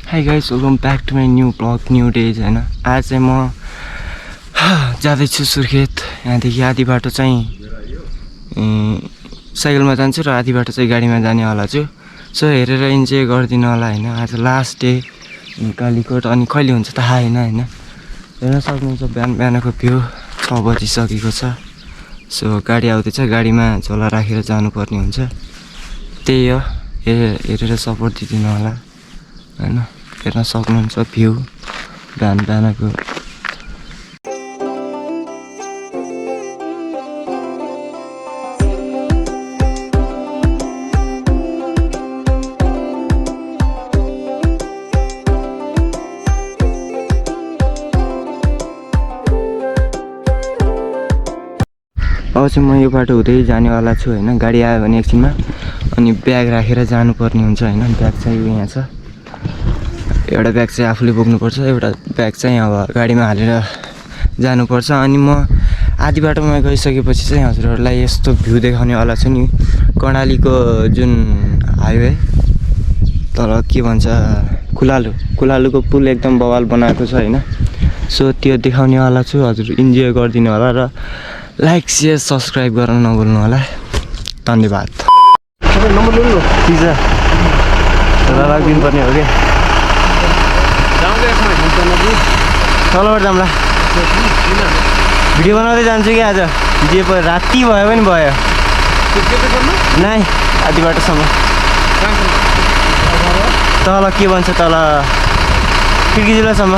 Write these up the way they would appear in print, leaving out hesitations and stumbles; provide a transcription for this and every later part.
High guys, welcome back to my new blog new days होइन। आज चाहिँ म जाँदैछु सुर्खेत। यहाँदेखि आधी बाटो चाहिँ साइकलमा जान्छु र आधी बाटो चाहिँ गाडीमा जाने वाला छु। सो हेरेर इन्जोय गरिदिनु होला होइन। आज लास्ट डे कालीकोट, अनि कहिले हुन्छ थाहा होइन होइन। हेर्न सक्नुहुन्छ बिहान बिहानको भ्यू 6 बजिसकेको छ। सो गाडी आउँदैछ, गाडीमा झोला राखेर जानुपर्ने हुन्छ। त्यही हो, हेरेर सपोर्ट दिदिनु होला होइन। हेर्न सक्नुहुन्छ भ्यू बिहान बिहानको। अब चाहिँ म यो बाटो हुँदै जानेवाला छु होइन। गाडी आयो भने एकछिनमा अनि ब्याग राखेर जानुपर्ने हुन्छ होइन। ब्याग चाहिँ यहाँ छ, एउटा ब्याग चाहिँ आफूले बोक्नुपर्छ, एउटा ब्याग चाहिँ अब गाडीमा हालेर जानुपर्छ। अनि म आधी बाटोमा गइसकेपछि चाहिँ हजुरहरूलाई यस्तो भ्यू देखाउनेवाला छु नि। कर्णालीको जुन हाइवे तर के भन्छ कुलालुको पुल एकदम बवाल बनाएको छ होइन। सो त्यो देखाउनेवाला छु, हजुर इन्जोय गरिदिनु होला र लाइक सेयर सब्सक्राइब गर्न नभुल्नु होला। धन्यवाद। राखिदिनु पर्ने हो क्या, तलबाट जाउँला। भिडियो बनाउँदै जान्छु कि आज, जे राति भयो पनि भयो। नाइ आधी बाटोसम्म तल के भन्छ, तल खिड्की झुलासम्म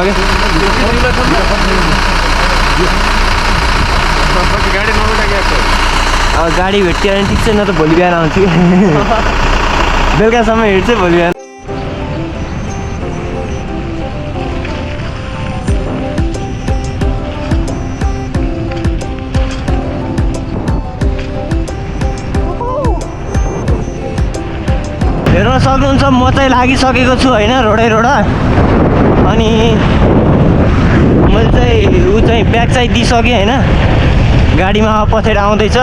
क्या। अब गाडी भेट्यो भने ठिक छ, न त भोलि बिहान आउँछु। बेलुकासम्म हिँड्छु भोलि बिहान। हेर्न सक्नुहुन्छ म चाहिँ लागिसकेको छु होइन, रोडा। अनि मैले चाहिँ ब्याग चाहिँ दिइसकेँ होइन। गाडीमा पछाडि आउँदैछ।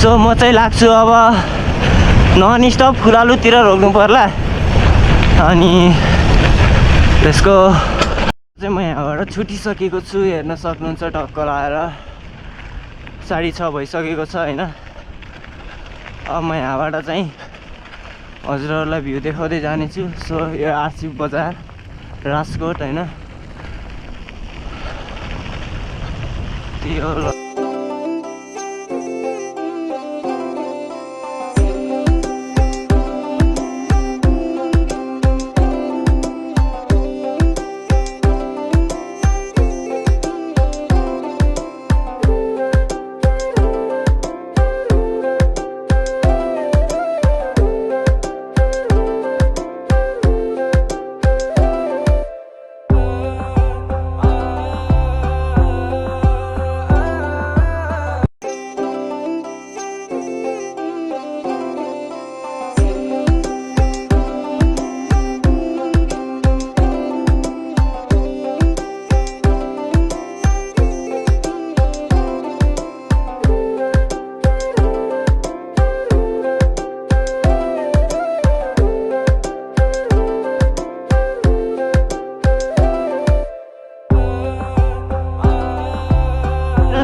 सो म चाहिँ लाग्छु अब नन स्टप कुलालुतिर रोक्नु पर्ला। अनि त्यसको चाहिँ म यहाँबाट छुटिसकेको छु। हेर्न सक्नुहुन्छ टक्क लाएर 6:30 भइसकेको छ होइन। अब म यहाँबाट चाहिँ हजुरहरूलाई भ्यू देखाउँदै जानेछु। सो यो आरसी बजार राजकोट होइन, त्यो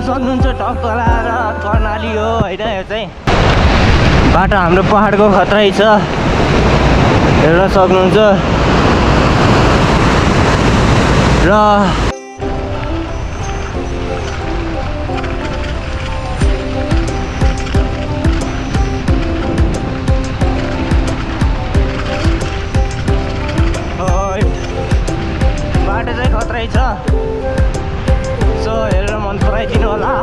सक्नुहुन्छ टक्क लाएर कर्णाली हो होइन। यो चाहिँ बाटो हाम्रो पहाडको खतरै छ, हेर्न सक्नुहुन्छ। र बाटो चाहिँ खतरै छ। सो हेरेर मन पराइदिनु होला।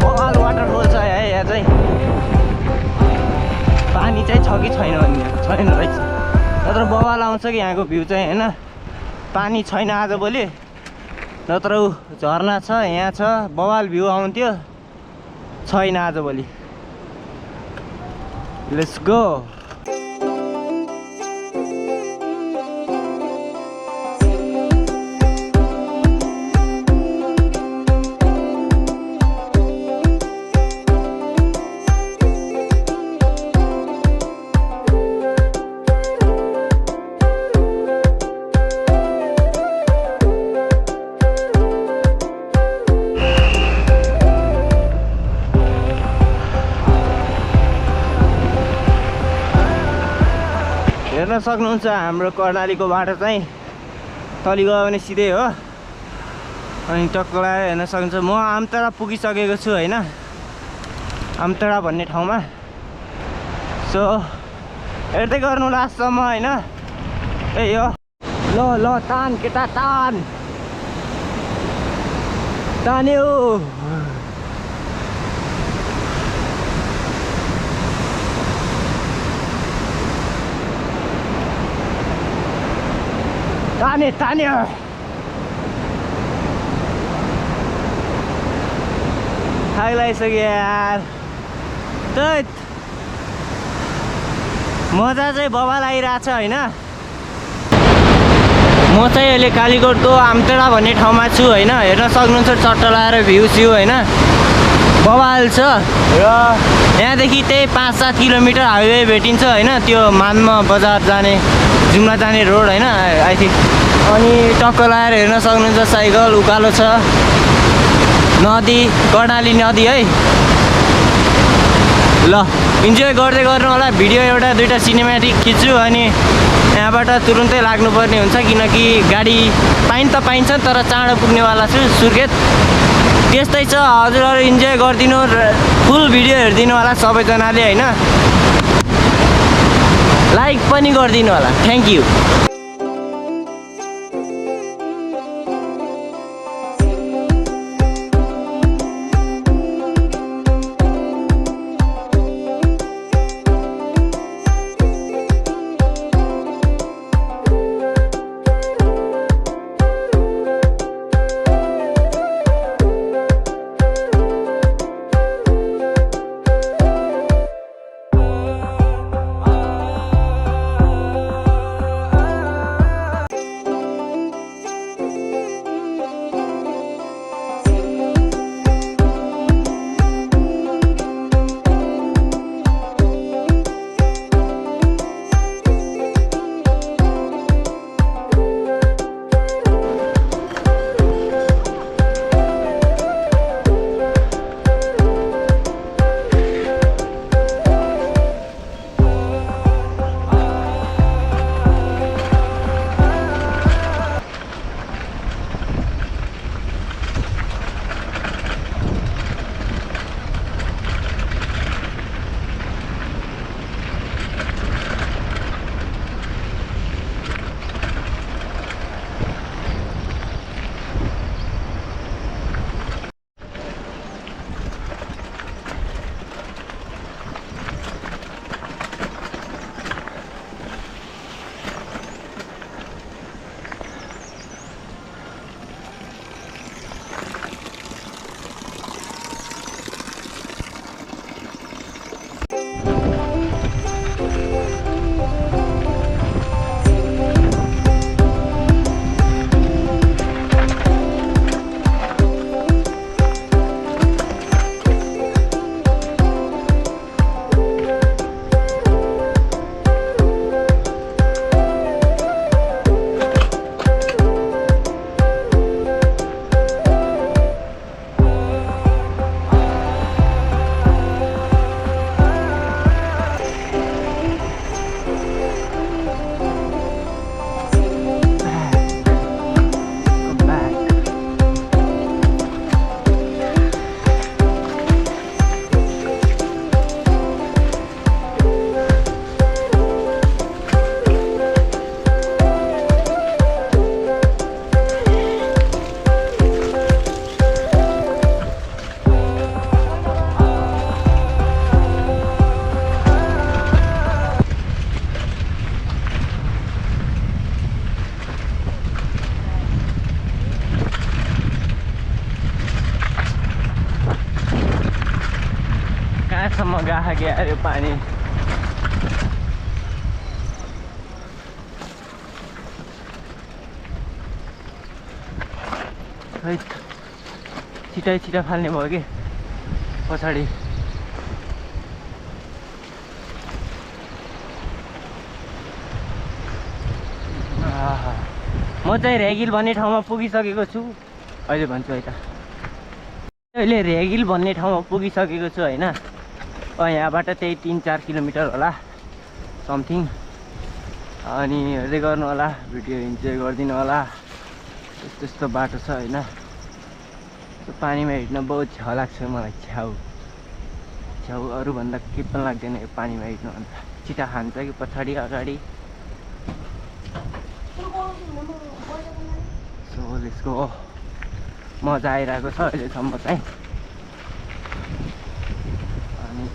बवाल वाटरफल छ यहाँ चाहिँ। पानी चाहिँ छ कि छैन छैन रहेछ, नत्र बवाल आउँछ कि यहाँको भ्यू चाहिँ होइन। पानी छैन आजभोलि, नत्र झरना छ यहाँ छ, बवाल भ्यू आउँथ्यो। छैन आजभोलि। Let's go. हेर्न सक्नुहुन्छ हाम्रो कर्णालीको बाटो चाहिँ तली गयो भने सिधै हो। अनि टक्क लगाएर हेर्न सक्नुहुन्छ। म आमतडा पुगिसकेको छु होइन, आमतडा भन्ने ठाउँमा। सो हेर्दै गर्नु लास्टसम्म होइन। ए हो ल ल तान केटा तान तान्यो। तान्यो तान्यो। थाक लागिसक्यो यार। त मजा चाहिँ बबा लागिरहेको छ होइन। म चाहिँ अहिले कालीकोटको आमतडा भन्ने ठाउँमा छु होइन। हेर्न सक्नुहुन्छ चट्ट लगाएर भ्यू सिउ होइन, बबाल छ। र यहाँदेखि त्यही 5-7 किलोमिटर हाइवे भेटिन्छ होइन, त्यो मानमा बजार जाने जुम्ला जाने रोड होइन आई थिङ्क। अनि टक्क लगाएर हेर्न सक्नुहुन्छ साइकल उकालो छ, नदी कर्णाली नदी है। ल इन्जोय गर्दै गर्नु होला। भिडियो एउटा दुईवटा सिनेमेटिक खिच्छु अनि यहाँबाट तुरुन्तै लाग्नुपर्ने हुन्छ, किनकि गाडी पाइन त पाइन्छ तर चाँडो पुग्नेवाला छु सुर्खेत। त्यस्तै छ। हजुरहरू इन्जोय गरिदिनु, फुल भिडियो हेरिदिनु होला सबैजनाले होइन। लाइक पनि गरिदिनु होला। Thank you. कहाँसम्म गएको क्या अरे पानी। छिटै छिटो फाल्ने भयो कि पछाडि। म चाहिँ रेगिल भन्ने ठाउँमा पुगिसकेको छु। अहिले भन्छु है त, अहिले रेगिल भन्ने ठाउँमा पुगिसकेको छु होइन। यहाँबाट त्यही 3-4 किलोमिटर होला समथिङ। अनि हेर्दै गर्नु होला, भिडियो इन्जोय गरिदिनु होला। यस्तो यस्तो बाटो छ होइन, पानीमा हिँड्न बहुत छ्याउ लाग्छ मलाई। छ्याउ अरूभन्दा केही पनि लाग्दैन यो पानीमा हिँड्नु। अन्त चिता खान्छ कि पछाडि अगाडि। So let's go. मजा आइरहेको छ अहिलेसम्म चाहिँ। अनि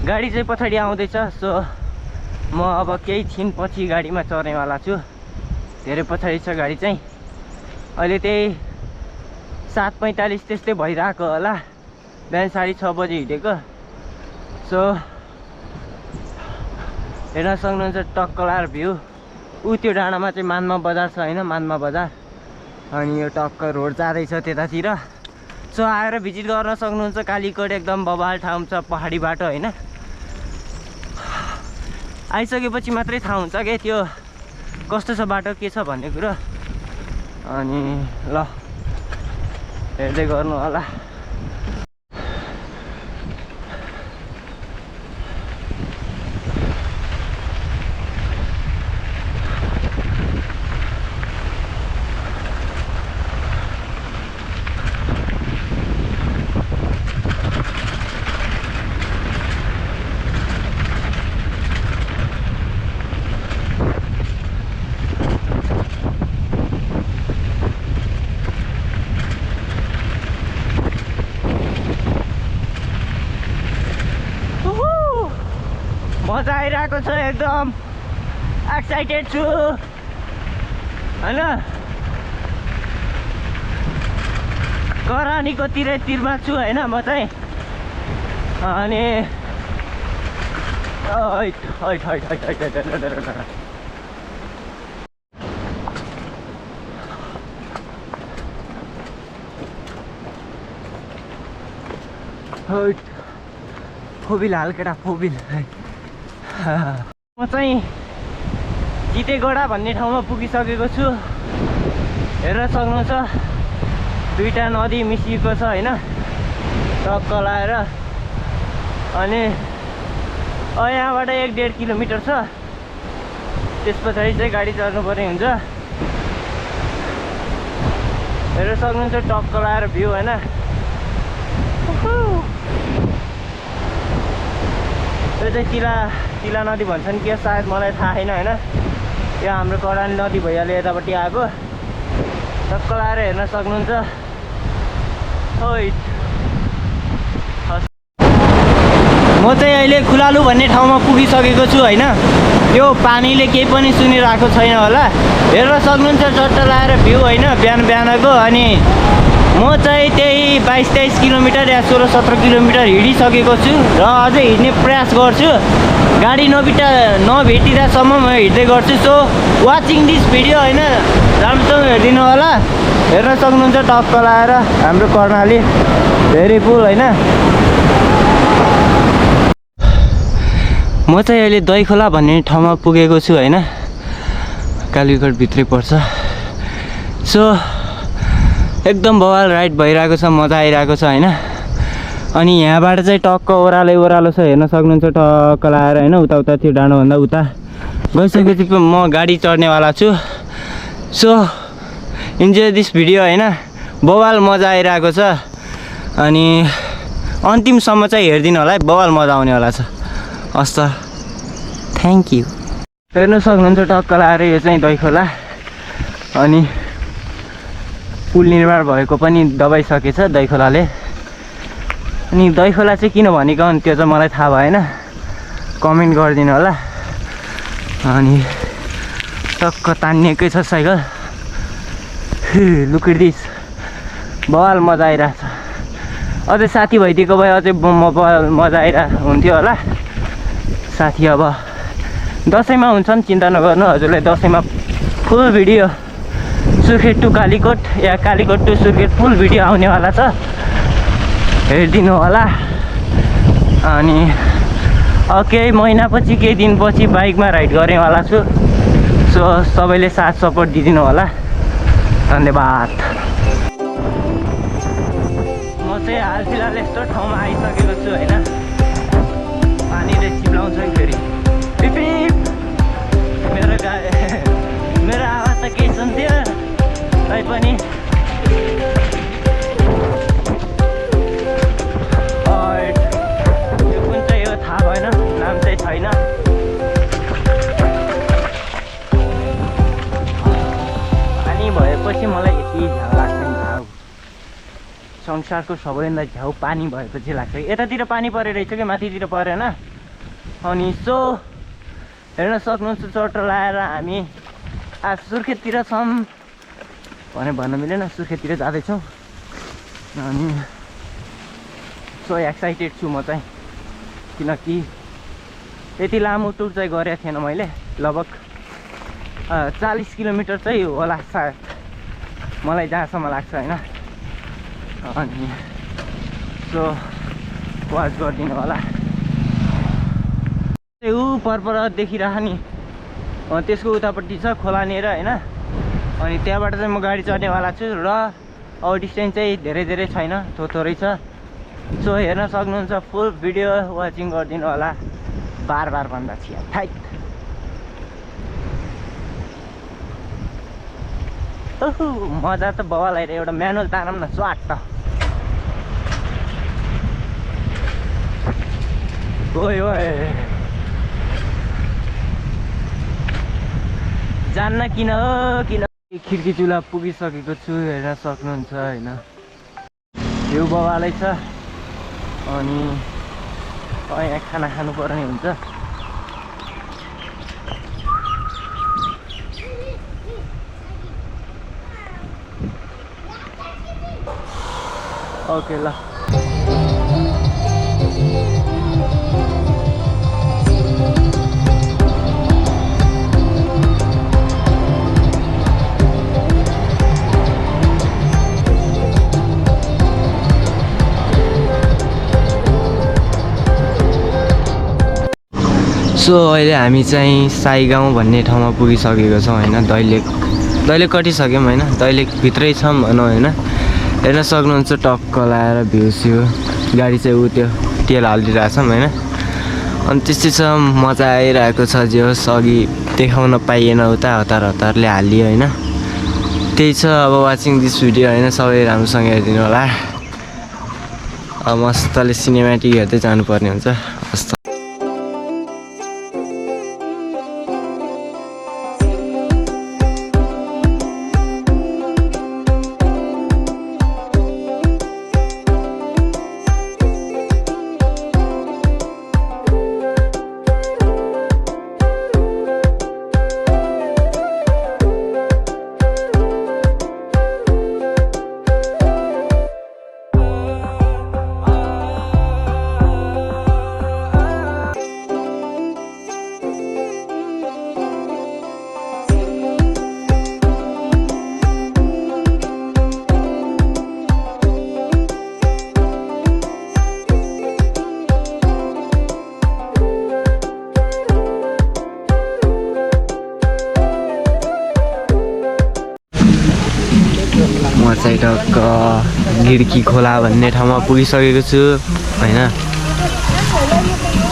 गाडी चाहिँ पछाडि आउँदैछ। सो म अब केही छिनपछि गाडीमा चढ्नेवाला छु। धेरै पछाडि छ गाडी चाहिँ। अहिले त्यही 7:45 त्यस्तै भइरहेको होला। बिहान 6:30 बजे हिँडेको। सो हेर्न सक्नुहुन्छ टक्कलार भ्यू। त्यो डाँडामा चाहिँ मानमा बजार छ होइन, मानमा बजार। अनि यो टक्क रोड जाँदैछ त्यतातिर। सो आएर भिजिट गर्न सक्नुहुन्छ। कालीकोट एकदम बवाल ठाउँ छ, पहाडी बाटो होइन। आइसकेपछि मात्रै थाहा हुन्छ के त्यो कस्तो छ बाटो, के छ भन्ने कुरो। अनि ल हेर्दै गर्नु होला। मजा आइरहेको छ, एकदम एक्साइटेड छु होइन। करानीको तिरमा छु होइन म चाहिँ। अनि फोबिल हाल केटा, फोबिल। म चाहिँ जितेगडा भन्ने ठाउँमा पुगिसकेको छु। हेर्न सक्नुहुन्छ दुईटा नदी मिसिएको छ होइन, टक्क लाएर। अनि यहाँबाट 1-1.5 किलोमिटर छ। त्यस पछाडि चाहिँ गाडी चढ्नु पर्ने हुन्छ। हेर्न सक्नुहुन्छ टक्क लाएर भ्यू होइन। यो चाहिँ तिला नदी भन्छन् कि सायद, मलाई थाहा छैन होइन। यो हाम्रो करानी नदी भइहाल्यो यतापट्टि आएको। टक्क लाएर हेर्न सक्नुहुन्छ। म चाहिँ अहिले खुलालु भन्ने ठाउँमा पुगिसकेको छु होइन। यो पानीले केही पनि सुनिरहेको छैन होला। हेर्न सक्नुहुन्छ चट्ट लाएर भ्यू होइन बिहानको। अनि म चाहिँ त्यही 22-23 किलोमिटर या 16-17 किलोमिटर हिँडिसकेको छु र अझै हिँड्ने प्रयास गर्छु। गाडी नभेटिँदासम्म म हिँड्दै गर्छु। सो वाचिङ दिस भिडियो होइन, राम्रोसँग हेरिदिनु होला। हेर्न सक्नुहुन्छ टक्क लाएर हाम्रो कर्णाली धेरै पुल होइन। म चाहिँ अहिले दहीखोला भन्ने ठाउँमा पुगेको छु होइन। कालीकोट भित्रै पर्छ। सो एकदम बवाल राइड भइरहेको छ, मजा आइरहेको छ होइन। अनि यहाँबाट चाहिँ टक्क ओह्रालो छ, हेर्न सक्नुहुन्छ टक्क लाएर होइन। उता त्यो डाँडोभन्दा उता गइसकेपछि म गाडी चढ्नेवाला छु। सो इन्जोय दिस भिडियो होइन, बवाल मजा आइरहेको छ। अनि अन्तिमसम्म चाहिँ हेरिदिनु होला है, बवाल मजा आउनेवाला छ। हस् त, थ्याङ्क यू। हेर्न सक्नुहुन्छ टक्क लाएर यो चाहिँ दहीखोला। अनि पुल निर्माण भएको पनि दबाइसकेछ दहीखोलाले। अनि दहीखोला चाहिँ किन भनेको अनि त्यो चाहिँ मलाई थाहा भएन, कमेन्ट गरिदिनु होला। अनि टक्क तानिएकै छ साइकल। लुक एट दिस, बवाल मजा आइरहेछ। अझै साथी भइदिएको भए अझै मजा आइरहेको हुन्थ्यो होला। साथी अब दसैँमा हुन्छन्, चिन्ता नगर्नु। हजुरलाई दसैँमा full video Surkhet to Kalikot या Kalikot to Surkhet full video आउनेवाला छ, हेरिदिनु होला। अनि केही महिनापछि केही दिनपछि बाइकमा राइड गर्नेवाला छु। सो सबैले साथ सपोर्ट दिइदिनु होला। धन्यवाद। म चाहिँ हाल फिलहाल यस्तो ठाउँमा आइसकेको छु होइन, पानीले चिप्लाउँछ कि फेरि मेरो आवाज त केही सुन्थ्यो तैपनि यो कुन चाहिँ हो थाहा भएन, नाम चाहिँ छैन। पानी भएपछि मलाई यति झ्याउ लाग्छ नि, झ्याउ संसारको सबैभन्दा झ्याउ पानी भएपछि लाग्छ। यतातिर पानी परेर रहेछ कि माथितिर परेन। अनि सो हेर्न सक्नुहुन्छ चट्ट लाएर हामी आज सुर्खेततिर छौँ भने भन्न मिलेन, सुर्खेततिर जाँदैछौँ। अनि सो एक्साइटेड छु म चाहिँ, किनकि यति लामो टुर चाहिँ गरेको थिएन मैले। लगभग 40 किलोमिटर चाहिँ होला सायद मलाई जहाँसम्म लाग्छ होइन। अनि सो वाच गरिदिनु होला। ऊ परपर देखिरह नि, त्यसको उतापट्टि छ खोलानेर होइन। अनि त्यहाँबाट चाहिँ म गाडी चढ्नेवाला छु र अब डिस्टेन्स चाहिँ धेरै छैन, थोरै छ। सो हेर्न सक्नुहुन्छ, फुल भिडियो वाचिङ गरिदिनु होला। बार भन्दा छिया थाइट। ओहो मजा त बवाल आएर एउटा म्यानुअल तानौँ न स्वाट। ओए जान्न किन हो किन। खिड्की चुला पुगिसकेको छु, हेर्न सक्नुहुन्छ होइन। यो बवालै छ। अनि यहाँ खाना खानुपर्ने हुन्छ। ओके ल सो अहिले हामी चाहिँ साई गाउँ भन्ने ठाउँमा पुगिसकेको छौँ होइन। दैलेख कटिसक्यौँ होइन, दैलेखभित्रै छौँ भनौँ होइन। हेर्न सक्नुहुन्छ टक्क लाएर भ्यू गाडी चाहिँ ऊ त्यो तेल हालिदिइरहेको छौँ होइन। अनि त्यस्तै छ, मजा आइरहेको छ। जे होस् अघि देखाउन पाइएन, उता हतारले हालियो होइन। त्यही छ अब वाचिङ दिस भिडियो होइन। सबै राम्रोसँग हेरिदिनु होला। अब मस्तले सिनेमेटिक हेर्दै जानुपर्ने हुन्छ। हस्त चाहिँ टक्क गिर्की खोला भन्ने ठाउँमा पुगिसकेको छु होइन।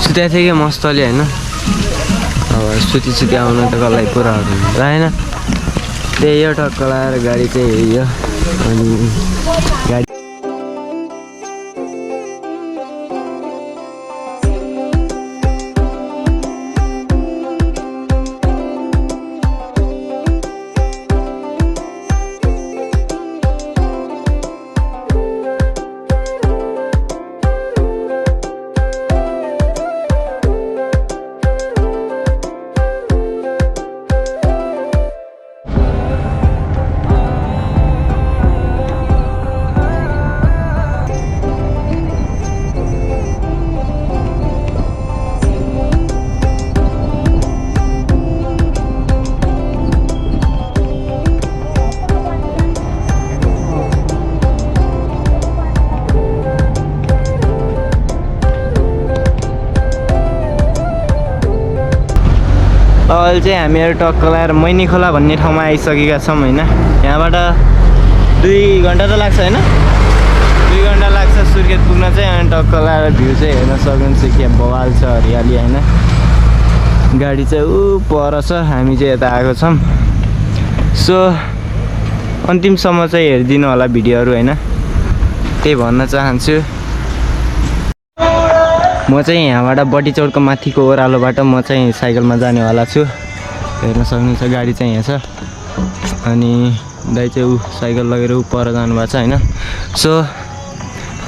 सुतेको थिएँ कि मस्तले होइन। अब सुती आउनु त कसलाई पुरा हुन्छ होइन। त्यही हो, टक्क लाएर गाडी चाहिँ हिँड्यो। अनि गाडी अहिले चाहिँ हामीहरू टक्क लगाएर मैनी खोला भन्ने ठाउँमा आइसकेका छौँ होइन। यहाँबाट 2 घन्टा त लाग्छ होइन, 2 घन्टा लाग्छ सुर्खेत पुग्न चाहिँ। अनि टक्क लगाएर भ्यू चाहिँ हेर्न सक्नुहुन्छ के बवाल छ, हरियाली होइन। गाडी चाहिँ ऊ पर छ, हामी चाहिँ यता आएको छौँ। सो अन्तिमसम्म चाहिँ हेरिदिनु होला भिडियोहरू होइन, त्यही भन्न चाहन्छु। म चाहिँ यहाँबाट बडी चौरको माथिको ओह्रालोबाट म चाहिँ साइकलमा जानेवाला छु। हेर्न सक्नुहुन्छ गाडी चाहिँ यहाँ छ। अनि दाइ चाहिँ ऊ साइकल लगेर ऊ पर जानुभएको छ होइन। सो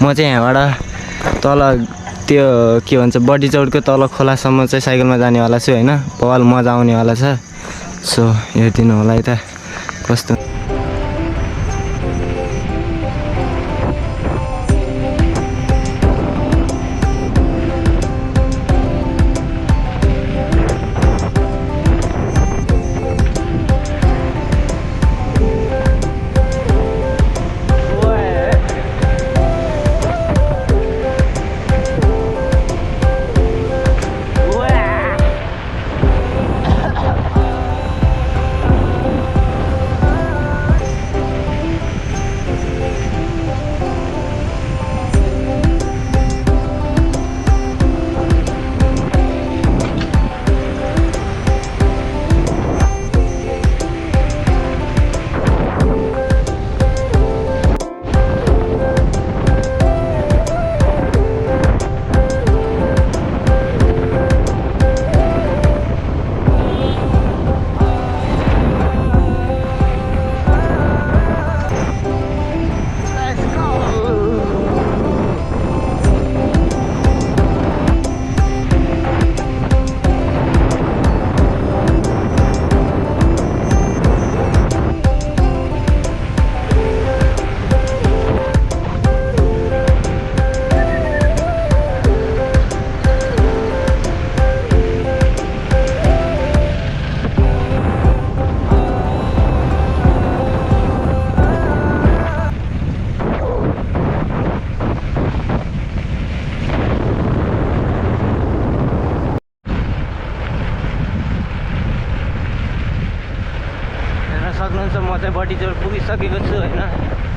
म चाहिँ यहाँबाट तल त्यो के भन्छ बडी चौरको तल खोलासम्म चाहिँ साइकलमा जानेवाला छु होइन। बवाल मजा आउनेवाला छ। सो हेरिदिनु होला यता कस्तो। सक्नुहुन्छ म चाहिँ बडी चौर पुगिसकेको छु होइन।